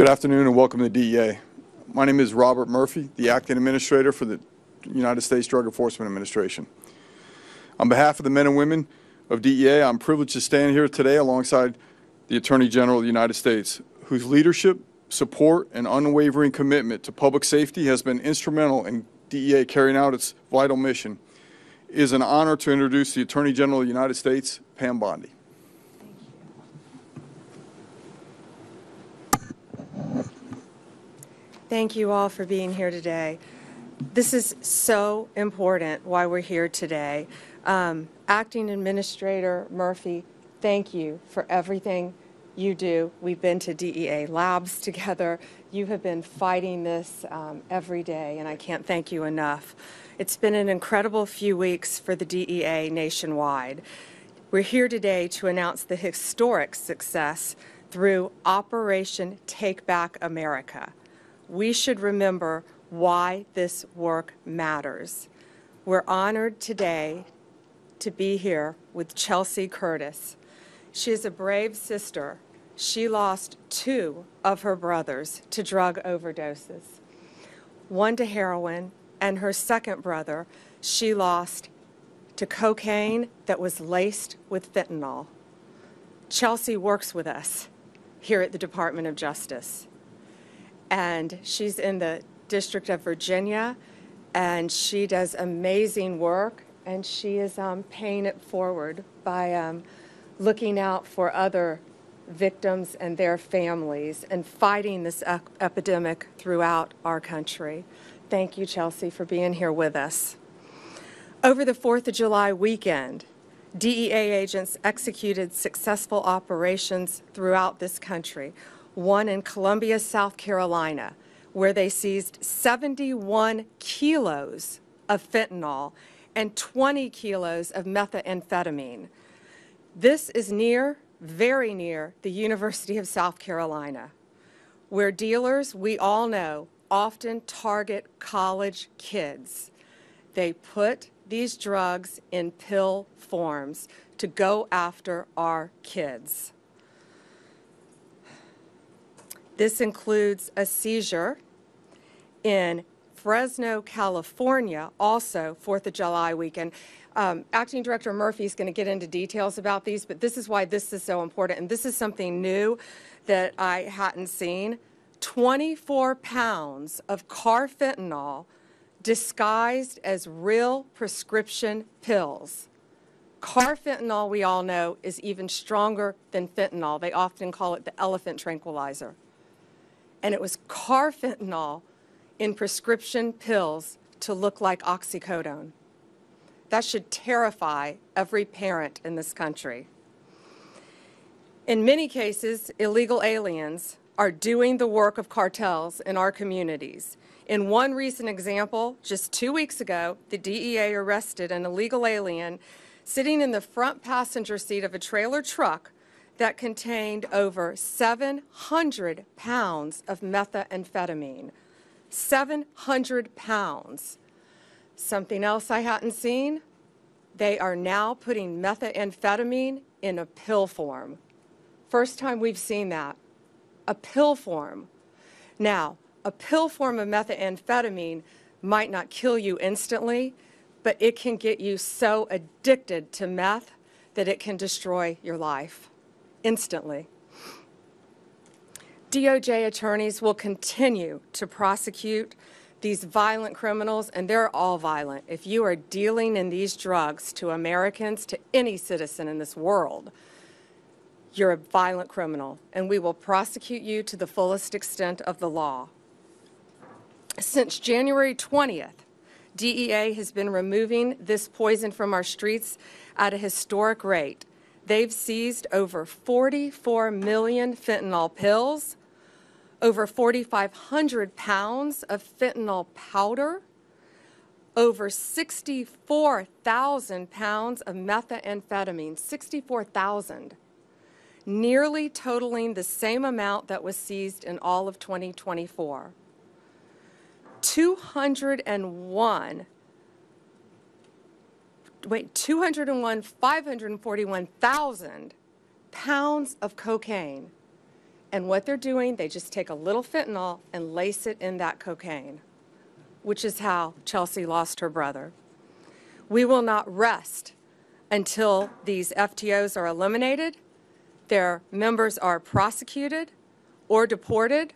Good afternoon and welcome to DEA. My name is Robert Murphy, the Acting Administrator for the United States Drug Enforcement Administration. On behalf of the men and women of DEA, I'm privileged to stand here today alongside the Attorney General of the United States, whose leadership, support, and unwavering commitment to public safety has been instrumental in DEA carrying out its vital mission. It is an honor to introduce the Attorney General of the United States, Pam Bondi. Thank you all for being here today. This is so important why we're here today. Acting Administrator Murphy, thank you for everything you do. We've been to DEA labs together. You have been fighting this every day, and I can't thank you enough. It's been an incredible few weeks for the DEA nationwide. We're here today to announce the historic success through Operation Take Back America. We should remember why this work matters. We're honored today to be here with Chelsea Curtis. She is a brave sister. She lost 2 of her brothers to drug overdoses, 1 to heroin, and her second brother she lost to cocaine that was laced with fentanyl. Chelsea works with us here at the Department of Justice. And she's in the District of Virginia, and she does amazing work, and she is paying it forward by looking out for other victims and their families and fighting this epidemic throughout our country. Thank you, Chelsea, for being here with us. Over the 4th of July weekend, DEA agents executed successful operations throughout this country. One in Columbia, South Carolina, where they seized 71 kilos of fentanyl and 20 kilos of methamphetamine. This is very near the University of South Carolina, where dealers, we all know, often target college kids. They put these drugs in pill forms to go after our kids. This includes a seizure in Fresno, California, also 4th of July weekend. Acting Director Murphy is going to get into details about these, but this is why this is so important, and this is something new that I hadn't seen. 24 pounds of carfentanil disguised as real prescription pills. Carfentanil, we all know, is even stronger than fentanyl. They often call it the elephant tranquilizer. And it was carfentanil in prescription pills to look like oxycodone. That should terrify every parent in this country. In many cases, illegal aliens are doing the work of cartels in our communities. In one recent example, just 2 weeks ago, the DEA arrested an illegal alien sitting in the front passenger seat of a trailer truck that contained over 700 pounds of methamphetamine. 700 pounds. Something else I hadn't seen, they are now putting methamphetamine in a pill form. First time we've seen that, a pill form. Now, a pill form of methamphetamine might not kill you instantly, but it can get you so addicted to meth that it can destroy your life. Instantly. DOJ attorneys will continue to prosecute these violent criminals, and they're all violent. If you are dealing in these drugs to Americans, to any citizen in this world, you're a violent criminal, and we will prosecute you to the fullest extent of the law. Since January 20th, DEA has been removing this poison from our streets at a historic rate. They've seized over 44 million fentanyl pills, over 4,500 pounds of fentanyl powder, over 64,000 pounds of methamphetamine, 64,000, nearly totaling the same amount that was seized in all of 2024. 541,000 pounds of cocaine And what they're doing, they just take a little fentanyl and lace it in that cocaine, which is how Chelsea lost her brother. We will not rest until these FTOs are eliminated, their members are prosecuted or deported,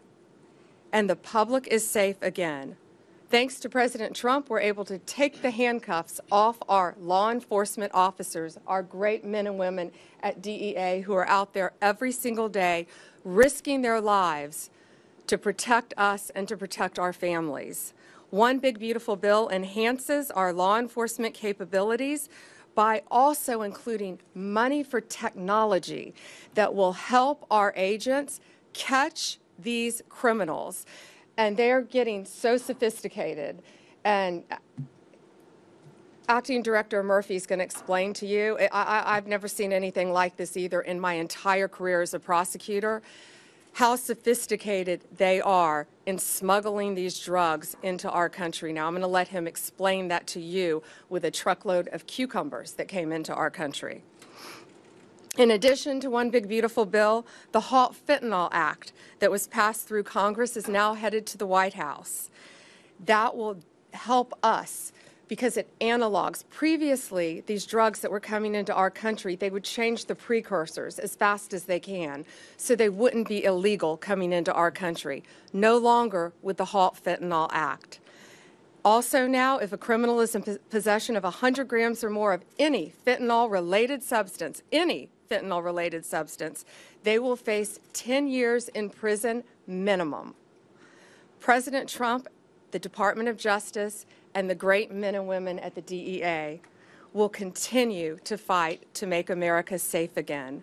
and the public is safe again. Thanks to President Trump, we're able to take the handcuffs off our law enforcement officers, our great men and women at DEA who are out there every single day risking their lives to protect us and to protect our families. One big beautiful bill enhances our law enforcement capabilities by also including money for technology that will help our agents catch these criminals. And they're getting so sophisticated. And Acting Director Murphy is going to explain to you, I've never seen anything like this either in my entire career as a prosecutor, how sophisticated they are in smuggling these drugs into our country. Now, I'm going to let him explain that to you with a truckload of cucumbers that came into our country. In addition to one big beautiful bill, the Halt Fentanyl Act that was passed through Congress is now headed to the White House. That will help us because it analogs. Previously, these drugs that were coming into our country, they would change the precursors as fast as they can so they wouldn't be illegal coming into our country. No longer with the Halt Fentanyl Act. Also now, if a criminal is in possession of 100 grams or more of any fentanyl-related substance, they will face 10 years in prison minimum. President Trump, the Department of Justice, and the great men and women at the DEA will continue to fight to make America safe again.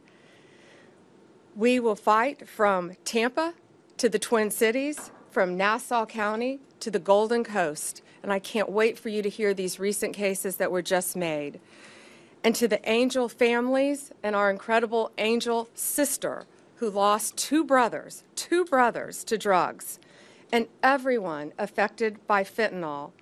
We will fight from Tampa to the Twin Cities, from Nassau County to the Golden Coast, and I can't wait for you to hear these recent cases that were just made. And to the Angel families and our incredible Angel sister who lost two brothers to drugs, and everyone affected by fentanyl,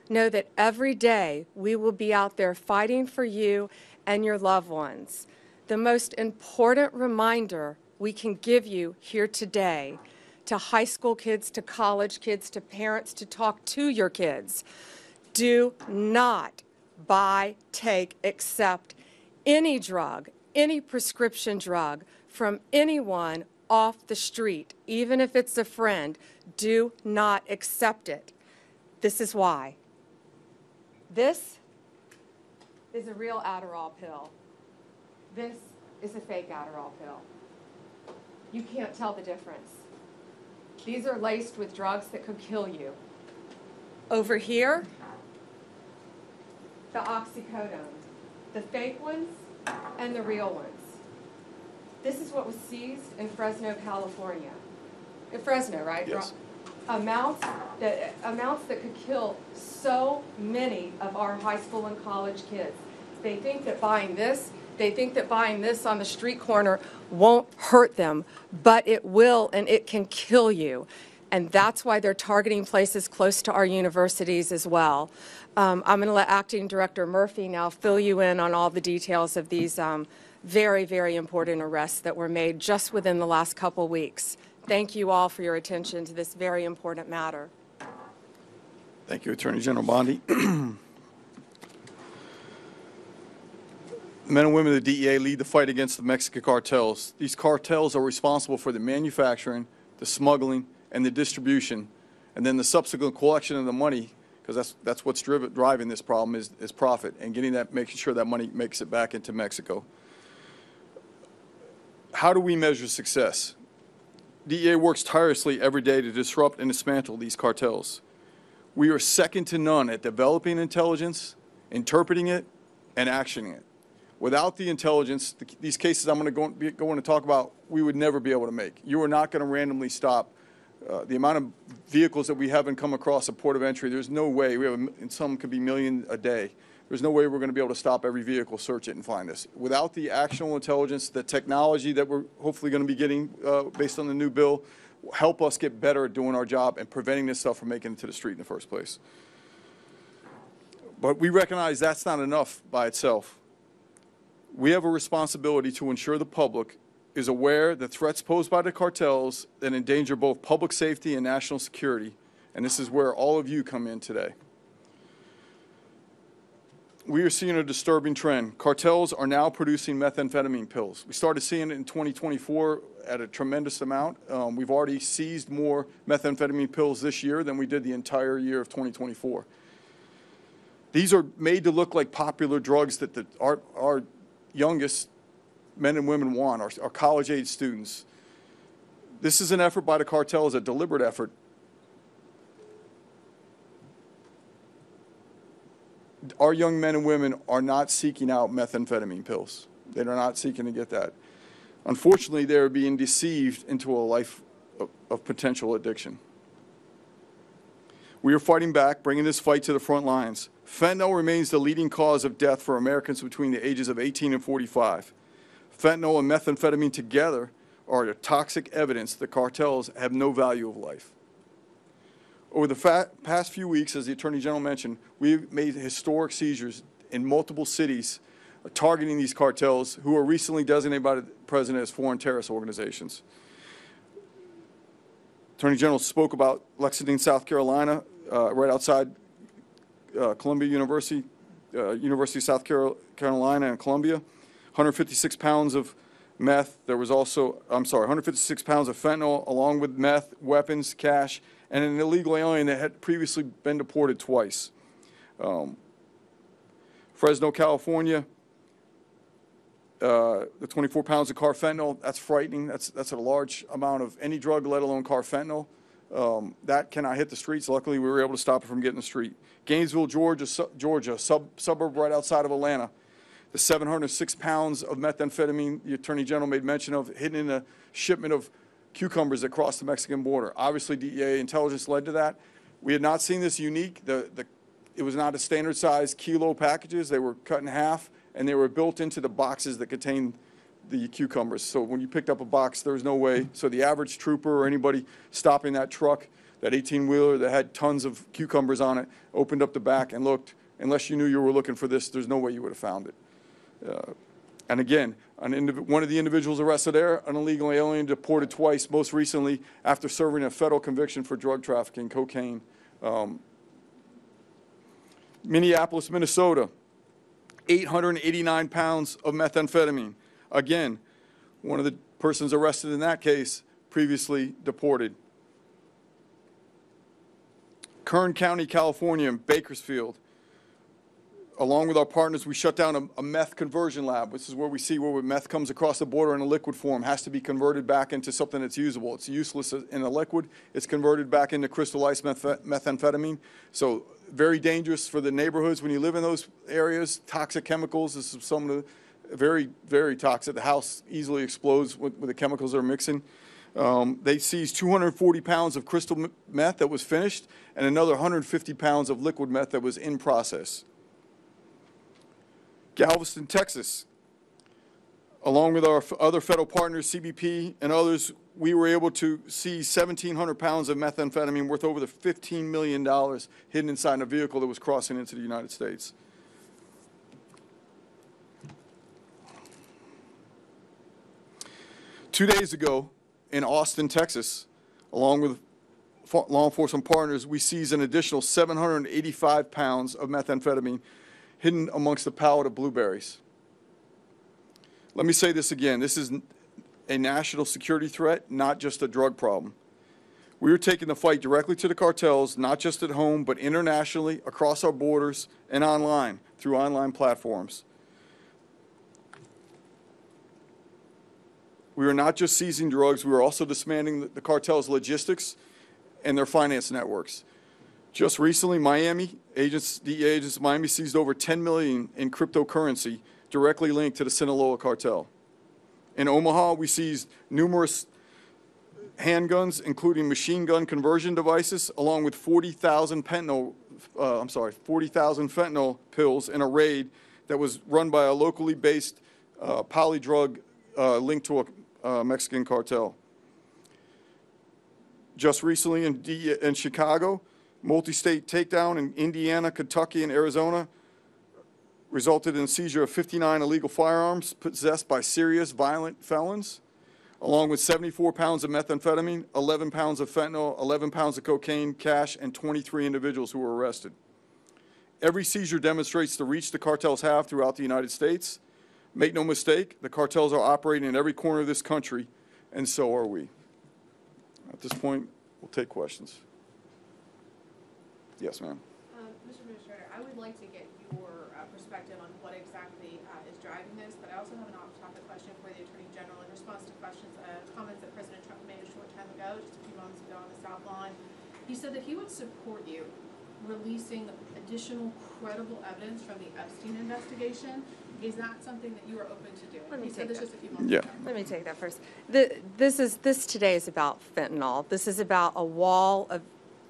know that every day we will be out there fighting for you and your loved ones. The most important reminder we can give you here today, to high school kids, to college kids, to parents, to talk to your kids, do not buy, take, accept any drug, any prescription drug from anyone off the street, even if it's a friend. Do not accept it. This is why. This is a real Adderall pill. This is a fake Adderall pill. You can't tell the difference. These are laced with drugs that could kill you. Over here, the oxycodone, the fake ones and the real ones. This is what was seized in Fresno, California. In Fresno, right? Yes. Amounts that could kill so many of our high school and college kids. They think that buying this on the street corner won't hurt them, but it will, and it can kill you. And that's why they're targeting places close to our universities as well. I'm going to let Acting Director Murphy now fill you in on all the details of these very, very important arrests that were made just within the last couple weeks. Thank you all for your attention to this very important matter. Thank you, Attorney General Bondi. The men and women of the DEA lead the fight against the Mexican cartels. These cartels are responsible for the manufacturing, the smuggling, and the distribution, and then the subsequent collection of the money, because that's what's driving this problem is profit, and making sure that money makes it back into Mexico. How do we measure success? DEA works tirelessly every day to disrupt and dismantle these cartels. We are second to none at developing intelligence, interpreting it, and actioning it. Without the intelligence, these cases I'm going to talk about, we would never be able to make. You are not going to randomly stop the amount of vehicles that we haven't come across a port of entry. There's no way. And some could be million a day. There's no way we're going to be able to stop every vehicle, search it, and find this. Without the actionable intelligence, the technology that we're hopefully going to be getting based on the new bill, will help us get better at doing our job and preventing this stuff from making it to the street in the first place. But we recognize that's not enough by itself. We have a responsibility to ensure the public is aware that threats posed by the cartels that endanger both public safety and national security, and this is where all of you come in today. We are seeing a disturbing trend. Cartels are now producing methamphetamine pills. We started seeing it in 2024 at a tremendous amount. We've already seized more methamphetamine pills this year than we did the entire year of 2024. These are made to look like popular drugs that our youngest men and women want, our college-age students. This is an effort by the cartels, a deliberate effort. Our young men and women are not seeking out methamphetamine pills. They are not seeking to get that. Unfortunately, they are being deceived into a life of potential addiction. We are fighting back, bringing this fight to the front lines. Fentanyl remains the leading cause of death for Americans between the ages of 18 and 45. Fentanyl and methamphetamine together are the toxic evidence that cartels have no value of life. Over the past few weeks, as the Attorney General mentioned, we've made historic seizures in multiple cities targeting these cartels who were recently designated by the President as foreign terrorist organizations. Attorney General spoke about Lexington, South Carolina, right outside Columbia University, University of South Carolina and Columbia, 156 pounds of meth. There was also, 156 pounds of fentanyl, along with meth, weapons, cash, and an illegal alien that had previously been deported twice. Fresno, California, the 24 pounds of carfentanil, that's frightening. That's a large amount of any drug, let alone carfentanil. That cannot hit the streets. Luckily, we were able to stop it from getting the street. Gainesville, Georgia, suburb right outside of Atlanta. The 706 pounds of methamphetamine the Attorney General made mention of hidden in a shipment of cucumbers that crossed the Mexican border. Obviously, DEA intelligence led to that. We had not seen this unique. It was not a standard size kilo packages. They were cut in half, and they were built into the boxes that contained the cucumbers. So when you picked up a box, there was no way. So the average trooper or anybody stopping that truck, that 18-wheeler that had tons of cucumbers on it, opened up the back and looked. Unless you knew you were looking for this, there's no way you would have found it. And again, one of the individuals arrested there, an illegal alien deported twice, most recently after serving a federal conviction for drug trafficking, cocaine. Minneapolis, Minnesota, 889 pounds of methamphetamine. Again, one of the persons arrested in that case previously deported. Kern County, California, in Bakersfield. Along with our partners, we shut down a meth conversion lab. This is where we see where meth comes across the border in a liquid form, has to be converted back into something that's usable. It's useless in a liquid. It's converted back into crystallized methamphetamine. So very dangerous for the neighborhoods when you live in those areas. Toxic chemicals. This is some of the very, very toxic. The house easily explodes with the chemicals they're mixing. They seized 240 pounds of crystal meth that was finished and another 150 pounds of liquid meth that was in process. Galveston, Texas, along with our other federal partners, CBP and others, we were able to seize 1,700 pounds of methamphetamine worth over the $15 million hidden inside a vehicle that was crossing into the United States. Two days ago in Austin, Texas, along with law enforcement partners, we seized an additional 785 pounds of methamphetamine hidden amongst the pallet of blueberries. Let me say this again. This is a national security threat, not just a drug problem. We are taking the fight directly to the cartels, not just at home, but internationally, across our borders, and online, through online platforms. We are not just seizing drugs, we are also dismantling the cartel's logistics and their finance networks. Just recently, DEA agents in Miami seized over $10 million in cryptocurrency directly linked to the Sinaloa cartel. In Omaha, we seized numerous handguns, including machine gun conversion devices, along with 40,000 fentanyl pills in a raid that was run by a locally based polydrug linked to a Mexican cartel. Just recently in Chicago, multi-state takedown in Indiana, Kentucky, and Arizona resulted in the seizure of 59 illegal firearms possessed by serious violent felons. along with 74 pounds of methamphetamine, 11 pounds of fentanyl, 11 pounds of cocaine, cash, and 23 individuals who were arrested. Every seizure demonstrates the reach the cartels have throughout the United States. Make no mistake, the cartels are operating in every corner of this country, and so are we. At this point, we'll take questions. Yes, ma'am. Mr. Administrator, I would like to get your perspective on what exactly is driving this, but I also have an off-topic question for the Attorney General in response to comments that President Trump made a short time ago, just a few moments ago on the South Lawn. He said that he would support you releasing additional credible evidence from the Epstein investigation. Is that something that you are open to doing? He said this just a few moments ago. Let me take that first. This today is about fentanyl. This is about a wall of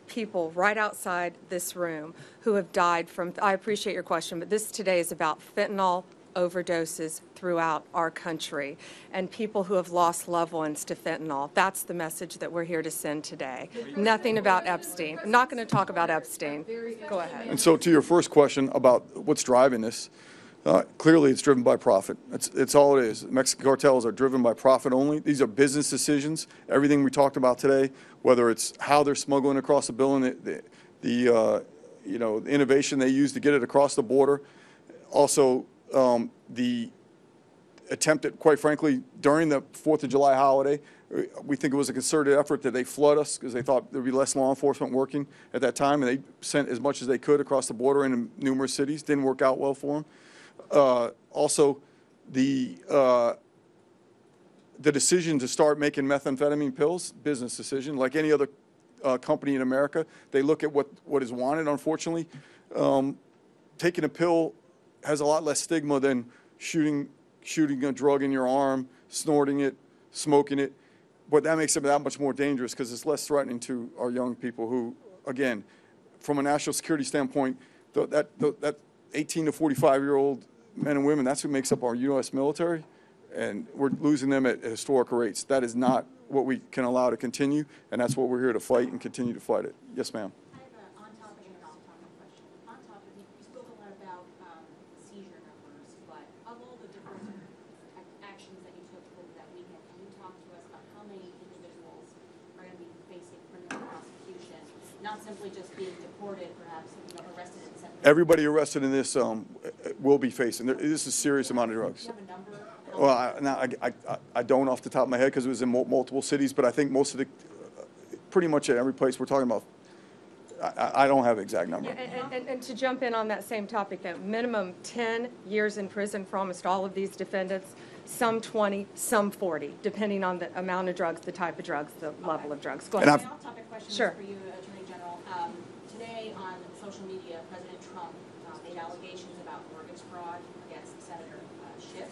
people right outside this room who have died from, I appreciate your question, but this today is about fentanyl overdoses throughout our country and people who have lost loved ones to fentanyl. That's the message that we're here to send today. Nothing about Epstein. I'm not going to talk about Epstein. Go ahead. And so to your first question about what's driving this, clearly it's driven by profit. It's all it is. Mexican cartels are driven by profit only. These are business decisions. Everything we talked about today, whether it's how they're smuggling across the bill and the innovation they use to get it across the border, also the attempt at, quite frankly, during the 4th of July holiday, we think it was a concerted effort that they flood us because they thought there'd be less law enforcement working at that time, and they sent as much as they could across the border into numerous cities. Didn't work out well for them. Also, the decision to start making methamphetamine pills, business decision, like any other company in America. They look at what is wanted, unfortunately. Taking a pill has a lot less stigma than shooting a drug in your arm, snorting it, smoking it. But that makes it that much more dangerous because it's less threatening to our young people who, again, from a national security standpoint, that 18 to 45-year-old men and women, that's who makes up our U.S. military, and we're losing them at historical rates. That is not what we can allow to continue, and that's what we're here to fight and continue to fight it. Yes, ma'am. I have an on-topic and an off-topic question. On topic, you spoke a lot about seizure numbers, but of all the different actions that you took over that weekend, can you talk to us about how many individuals are going to be facing criminal prosecution, not simply just being deported, perhaps, arrested and sent? Everybody arrested in this will be facing. This is a serious amount of drugs. Do you have a number? Well, I don't off the top of my head because it was in multiple cities, but I think most of the, pretty much at every place we're talking about, I don't have an exact number. Yeah, and to jump in on that same topic, that minimum 10 years in prison for almost all of these defendants, some 20, some 40, depending on the amount of drugs, the type of drugs, the level of drugs. Go ahead. My off-topic question Sure. is for you, Attorney General. Today on social media, President Trump made allegations about mortgage fraud against Senator Schiff.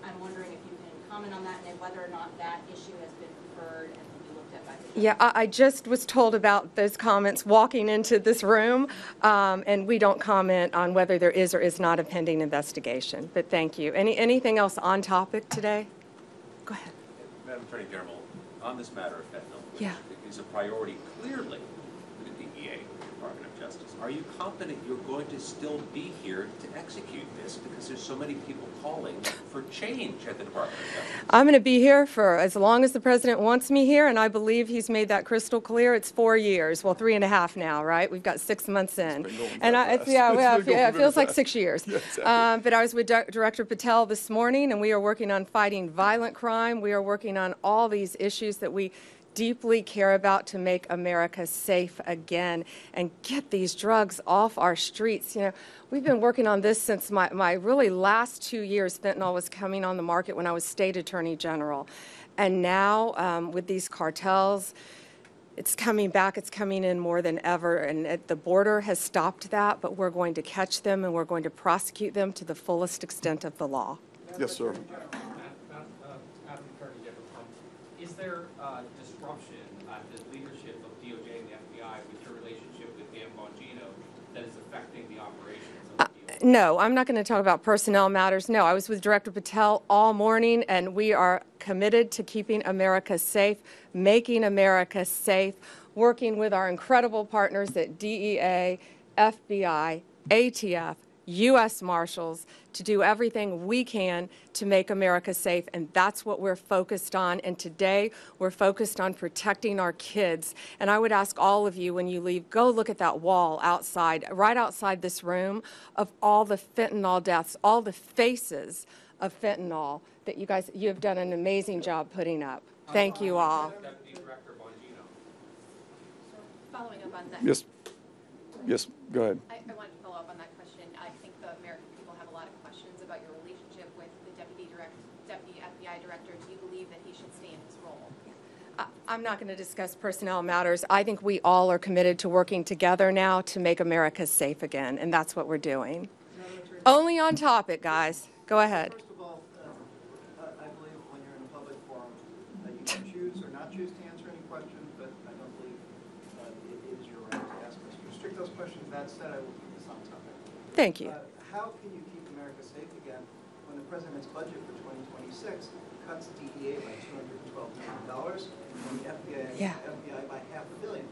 I'm wondering if you can comment on that and whether or not that issue has been heard and will be looked at by the judge. Yeah, I just was told about those comments walking into this room, and we don't comment on whether there is or is not a pending investigation. But thank you. Anything else on topic today? Go ahead. Madam Attorney General, on this matter of fentanyl, which Yeah. is a priority clearly for the DEA, Department of Justice, are you confident you're going to still be here to execute this because there's so many people calling for change at the Department of Justice? I'm going to be here for as long as the president wants me here, and I believe he's made that crystal clear. It's 4 years, well, 3.5 now, right? We've got 6 months in, and it feels like 6 years. Yeah, exactly. But I was with Director Patel this morning, and we are working on fighting violent crime. We are working on all these issues that we deeply care about to make America safe again and get these drugs off our streets. You know, we've been working on this since my really last 2 years. Fentanyl was coming on the market when I was State Attorney General. And now with these cartels, it's coming back. It's coming in more than ever. And the border has stopped that, but we're going to catch them and we're going to prosecute them to the fullest extent of the law. Yes, sir. Madam Attorney General, is there disruption at the leadership of DOJ and the FBI with your relationship with Pam Bondi that is affecting the operations of the DOJ? No, I'm not going to talk about personnel matters. No, I was with Director Patel all morning, and we are committed to keeping America safe, making America safe, working with our incredible partners at DEA, FBI, ATF, U.S. Marshals to do everything we can to make America safe, and that's what we're focused on. And today, we're focused on protecting our kids. And I would ask all of you, when you leave, go look at that wall outside, right outside this room, of all the fentanyl deaths, all the faces of fentanyl that you have done an amazing job putting up. Thank you all. Deputy Director Bongino. So following up on that. Yes, yes, go ahead. I wanted to follow up on that question. I think the American people have a lot of questions about your relationship with the Deputy FBI Director. Do you believe that he should stay in his role? I'm not going to discuss personnel matters. I think we all are committed to working together now to make America safe again, and that's what we're doing. Only on topic, guys. Go ahead. First of all, I believe when you're in a public forum, you can choose or not choose to answer any questions, but I don't believe it is your right to ask us to restrict those questions. That said, I will keep this on topic. Thank you. How can you keep America safe again when the president's budget for 2026 cuts DEA by $212 million and the FBI by $500 million?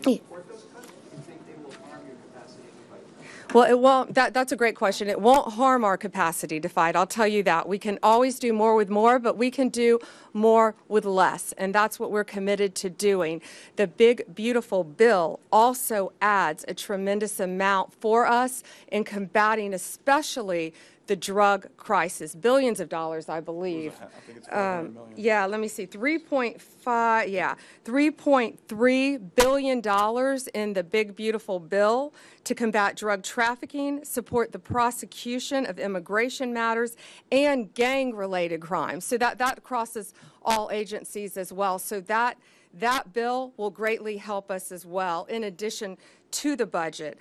Do you support those cuts? Do you think they will harm your capacity to fight them? Well, it won't. That's a great question. It won't harm our capacity to fight. I'll tell you that. We can always do more with more, but we can do more with less, and that's what we're committed to doing. The big, beautiful bill also adds a tremendous amount for us in combating especially the drug crisis, billions of dollars, I believe. I think it's 500 million. Yeah, let me see, 3.3 billion dollars in the big, beautiful bill to combat drug trafficking, support the prosecution of immigration matters, and gang-related crimes. So that crosses all agencies as well. So that bill will greatly help us as well, in addition to the budget.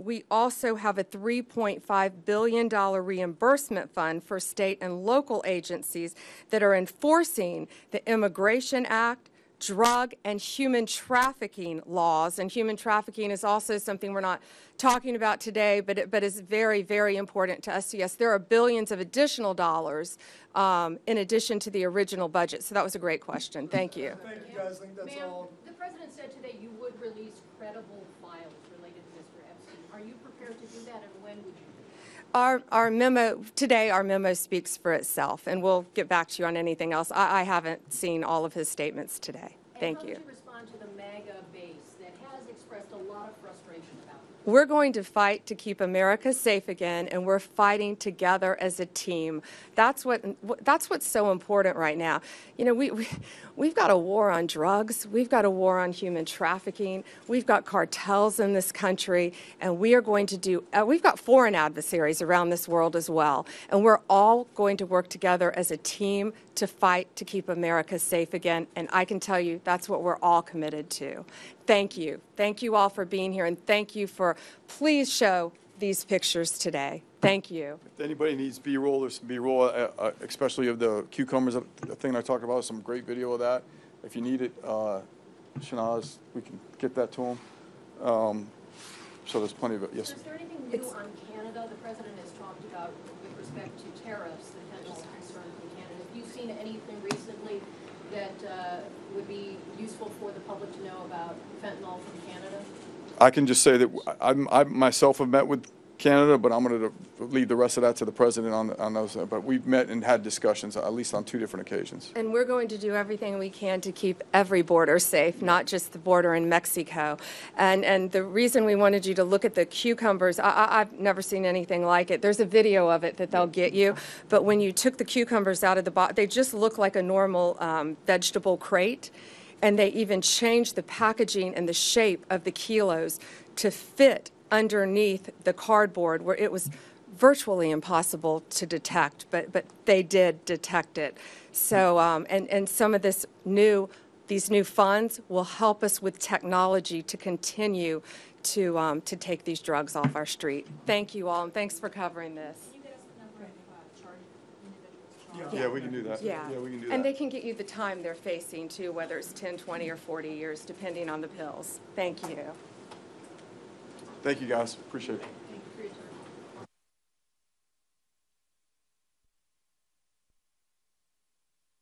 We also have a $3.5 billion reimbursement fund for state and local agencies that are enforcing the Immigration Act, drug and human trafficking laws. And human trafficking is also something we're not talking about today, but is very, very important to us. So yes, there are billions of additional dollars in addition to the original budget. So that was a great question. Thank you. Thank you, guys. I think that's all. The president said today you would release credible files related to Mr. Epstein. Are you prepared to do that, and when would you do that? Our memo, today our memo speaks for itself, and we'll get back to you on anything else. I haven't seen all of his statements today. Thank you. And how would you respond to the MAGA base that has expressed a lot of frustration about it? We're going to fight to keep America safe again, and we're fighting together as a team. That's what's so important right now. You know, we've got a war on drugs. We've got a war on human trafficking. We've got cartels in this country, and we are going to do, we've got foreign adversaries around this world as well, and we're all going to work together as a team to fight to keep America safe again, and I can tell you that's what we're all committed to. Thank you. Thank you all for being here, and thank you for, please show these pictures today. Thank you. If anybody needs B-roll, there's some B-roll, especially of the cucumbers, the thing I talked about, some great video of that. If you need it, Shanaz, we can get that to them. So there's plenty of it. Yes. Is there anything new on Canada? The president has talked about with respect to tariffs, the potential concern from Canada. Have you seen anything recently that would be useful for the public to know about fentanyl from Canada? I can just say that I myself have met with Canada, but I'm going to leave the rest of that to the president on those. But we've met and had discussions, at least on 2 different occasions. And we're going to do everything we can to keep every border safe, not just the border in Mexico. And the reason we wanted you to look at the cucumbers, I've never seen anything like it. There's a video of it that they'll get you. But when you took the cucumbers out of the box, they just look like a normal vegetable crate. And they even changed the packaging and the shape of the kilos to fit underneath the cardboard, where it was virtually impossible to detect, but they did detect it. So, and some of these new funds will help us with technology to continue to take these drugs off our street. Thank you all, and thanks for covering this. Can you get us the number of charged individuals? Yeah, we can do that. Yeah, we can do that. and they can get you the time they're facing too, whether it's 10, 20, or 40 years, depending on the pills. Thank you. Thank you, guys. Appreciate it.